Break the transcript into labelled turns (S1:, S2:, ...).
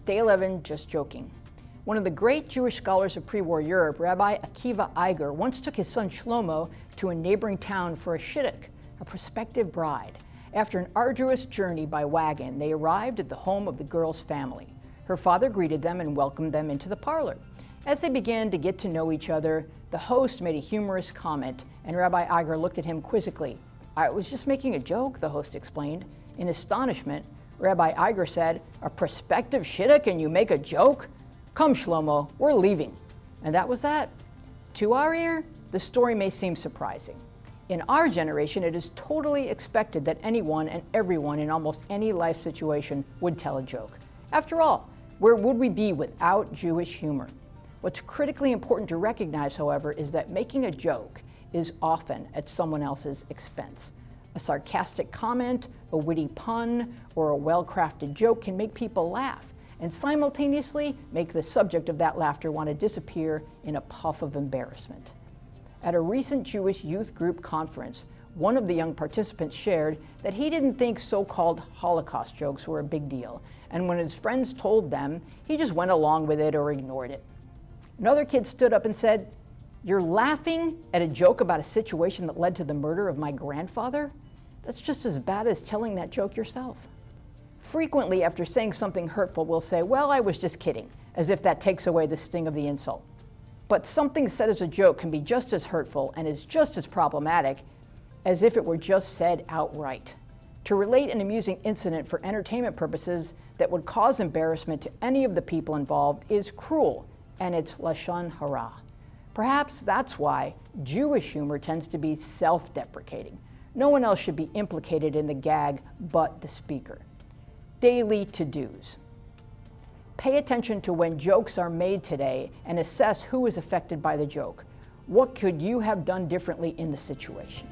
S1: Day 11, just joking. One of the great Jewish scholars of pre-war Europe, Rabbi Akiva Eiger, once took his son Shlomo to a neighboring town for a shidduch, a prospective bride. After an arduous journey by wagon, they arrived at the home of the girl's family. Her father greeted them and welcomed them into the parlor. As they began to get to know each other, the host made a humorous comment, and Rabbi Eiger looked at him quizzically. "I was just making a joke," the host explained. In astonishment, Rabbi Eiger said, "A prospective shidduch and you make a joke? Come, Shlomo, we're leaving." And that was that. To our ear, the story may seem surprising. In our generation, it is totally expected that anyone and everyone in almost any life situation would tell a joke. After all, where would we be without Jewish humor? What's critically important to recognize, however, is that making a joke is often at someone else's expense. A sarcastic comment, a witty pun, or a well-crafted joke can make people laugh and simultaneously make the subject of that laughter want to disappear in a puff of embarrassment. At a recent Jewish youth group conference, one of the young participants shared that he didn't think so-called Holocaust jokes were a big deal, and when his friends told them, he just went along with it or ignored it. Another kid stood up and said, "You're laughing at a joke about a situation that led to the murder of my grandfather? That's just as bad as telling that joke yourself." Frequently, after saying something hurtful, we'll say, "Well, I was just kidding," as if that takes away the sting of the insult. But something said as a joke can be just as hurtful and is just as problematic as if it were just said outright. To relate an amusing incident for entertainment purposes that would cause embarrassment to any of the people involved is cruel, and it's lashon hara. Perhaps that's why Jewish humor tends to be self-deprecating. No one else should be implicated in the gag but the speaker. Daily to-dos. Pay attention to when jokes are made today and assess who is affected by the joke. What could you have done differently in the situation?